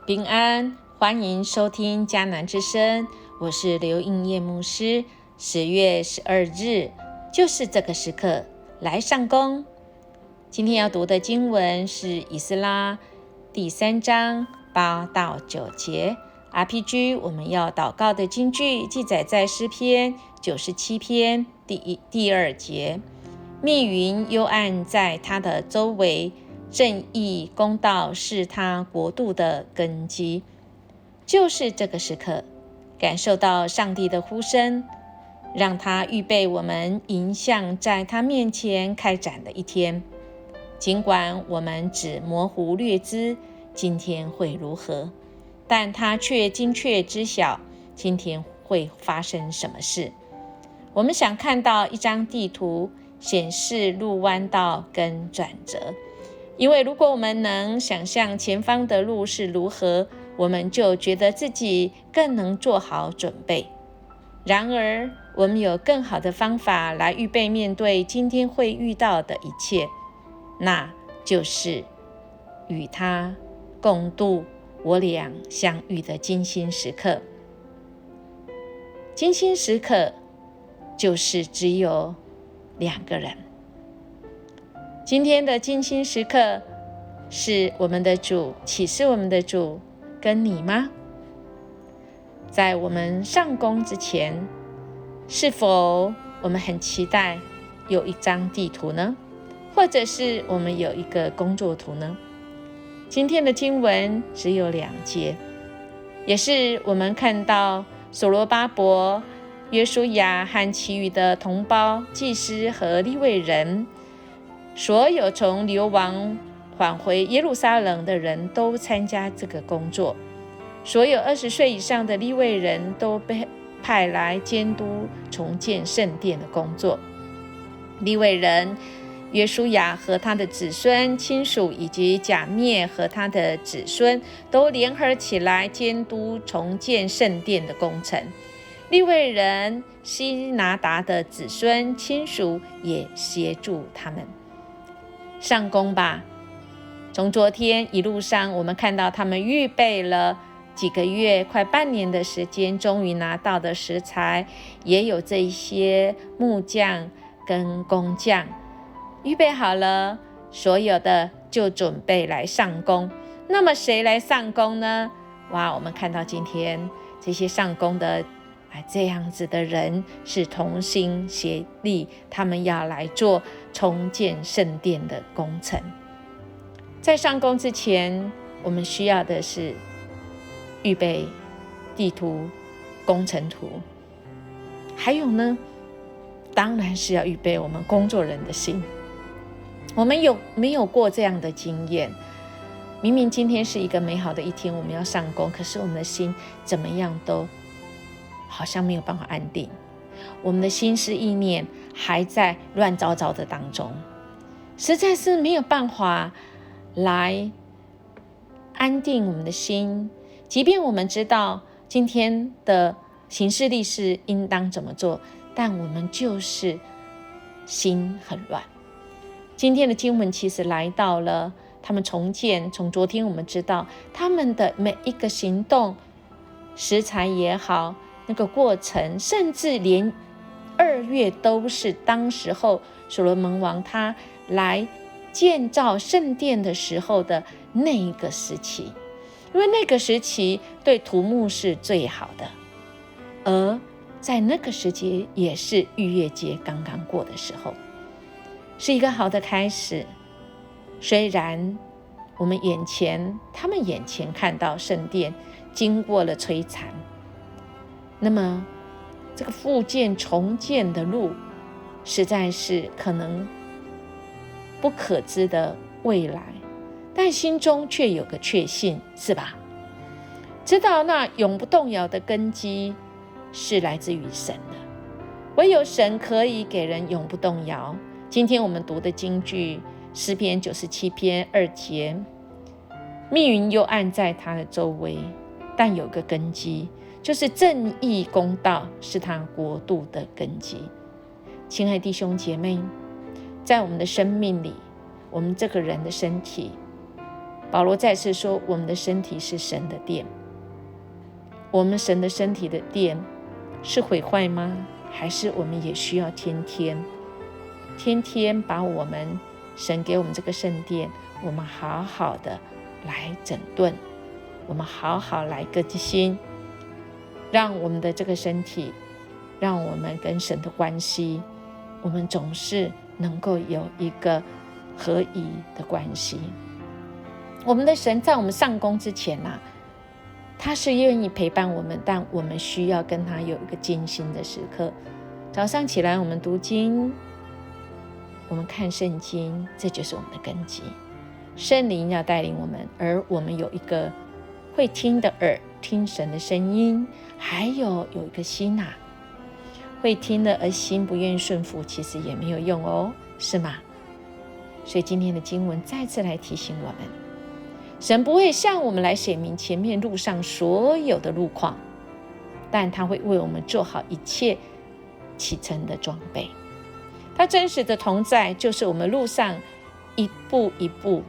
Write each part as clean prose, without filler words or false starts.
平安，欢迎收听迦南之声，我是刘应叶牧师。10月12日，就是这个时刻，来上工。今天要读的经文是以斯拉第3章8到9节。RPG 我们要祷告的金句记载在诗篇97篇第2节。密云幽暗在他的周围，正义公道是他国度的根基。就是这个时刻，感受到上帝的呼声，让他预备我们迎向在他面前开展的一天。尽管我们只模糊略知今天会如何，但他却精确知晓今天会发生什么事。我们想看到一张地图，显示路弯道跟转折，因为如果我们能想象前方的路是如何，我们就觉得自己更能做好准备。然而，我们有更好的方法来预备面对今天会遇到的一切，那就是与他共度我俩相遇的精心时刻。精心时刻就是只有2个人。今天的精心时刻是我们的主，启示我们的主跟你吗？在我们上工之前，是否我们很期待有一张地图呢？或者是我们有一个工作图呢？今天的经文只有2节，也是我们看到所罗巴伯、约书亚和其余的同胞、祭司和利未人，所有从流亡返回耶路撒冷的人都参加这个工作。所有20岁以上的利未人都被派来监督重建圣殿的工作。利未人约书亚和他的子孙、亲属以及甲篾和他的子孙都联合起来监督重建圣殿的工程。利未人希拿达的子孙、亲属也协助他们。上工吧！从昨天一路上，我们看到他们预备了几个月，快半年的时间，终于拿到的食材，也有这一些木匠跟工匠预备好了，所有的就准备来上工。那么谁来上工呢？哇，我们看到今天这些上工的这样子的人是同心协力，他们要来做重建圣殿的工程。在上工之前，我们需要的是预备地图、工程图，还有呢，当然是要预备我们工作人的心。我们有没有过这样的经验？明明今天是一个美好的一天，我们要上工，可是我们的心怎么样都好像没有办法安定，我们的心思意念还在乱糟糟的当中，实在是没有办法来安定我们的心。即便我们知道今天的行事历是应当怎么做，但我们就是心很乱。今天的经文其实来到了他们重建，从昨天我们知道他们的每一个行动，食材也好，那个过程，甚至连2月都是当时候所罗门王他来建造圣殿的时候的那一个时期，因为那个时期对土木是最好的，而在那个时期也是逾越节刚刚过的时候，是一个好的开始。虽然他们眼前看到圣殿经过了摧残，那么这个复建重建的路实在是可能不可知的未来，但心中却有个确信，是吧？知道那永不动摇的根基是来自于神的，唯有神可以给人永不动摇。今天我们读的经句诗篇97篇2节，密云幽暗在他的周围，但有个根基，就是正义公道是他国度的根基。亲爱的弟兄姐妹，在我们的生命里，我们这个人的身体保罗再次说，我们的身体是神的殿。我们神的身体的殿是毁坏吗？还是我们也需要天天把我们神给我们这个圣殿，我们好好的来整顿，我们好好来更新，让我们的这个身体，让我们跟神的关系，我们总是能够有一个合一的关系。我们的神在我们上工之前他是愿意陪伴我们，但我们需要跟他有一个精心的时刻。早上起来我们读经，我们看圣经，这就是我们的根基。圣灵要带领我们，而我们有一个会听的耳，听神的声音，还有一个心会听了而心不愿顺服，其实也没有用哦，是吗？所以今天的经文再次来提醒我们，神不会向我们来显明前面路上所有的路况，但他会为我们做好一切启程的装备。他真实的同在就是我们路上一步一步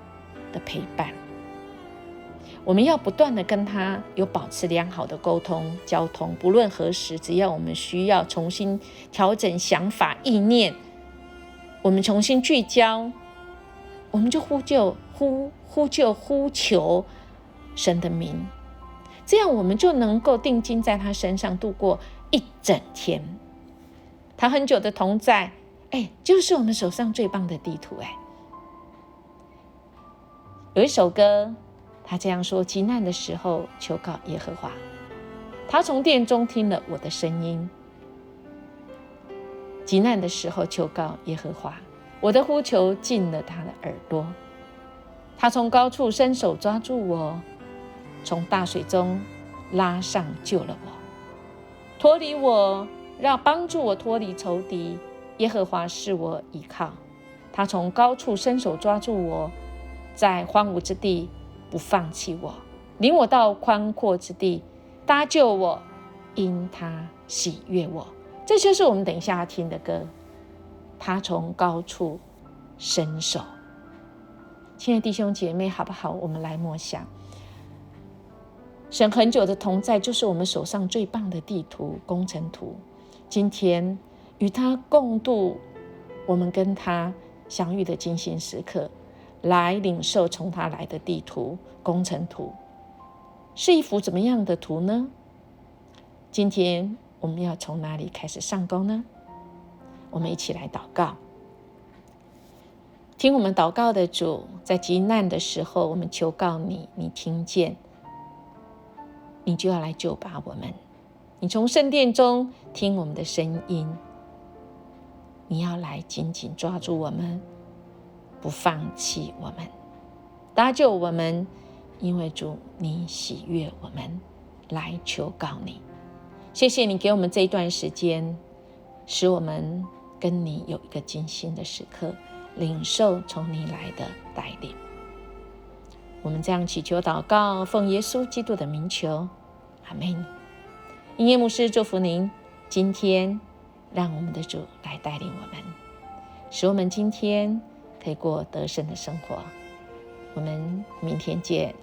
的陪伴。我们要不断的跟他有保持良好的沟通交通，不论何时，只要我们需要重新调整想法意念，我们重新聚焦，我们就呼求神的名，这样我们就能够定睛在他身上度过一整天。他很久的同在，就是我们手上最棒的地图。有一首歌他这样说，急难的时候求告耶和华，他从殿中听了我的声音。急难的时候求告耶和华，我的呼求进了他的耳朵。他从高处伸手抓住我，从大水中拉上救了我，脱离我，让帮助我脱离仇敌。耶和华是我依靠，他从高处伸手抓住我，在荒芜之地不放弃我，领我到宽阔之地，搭救我，因他喜悦我。这就是我们等一下要听的歌，他从高处伸手。亲爱的弟兄姐妹，好不好？我们来默想，神很久的同在就是我们手上最棒的地图工程图。今天与他共度我们跟他相遇的精心时刻，来领受从他来的地图工程图，是一幅怎么样的图呢？今天我们要从哪里开始上工呢？我们一起来祷告。听我们祷告的主，在急难的时候，我们求告你，你听见，你就要来救拔我们。你从圣殿中听我们的声音，你要来紧紧抓住我们，不放弃我们，搭救我们，因为主你喜悦我们，来求告你。谢谢你给我们这一段时间，使我们跟你有一个精心的时刻，领受从你来的带领。我们这样祈求祷告，奉耶稣基督的名求，阿们。音乐牧师祝福您，今天让我们的主来带领我们，使我们今天可以过得胜的生活。我们明天见。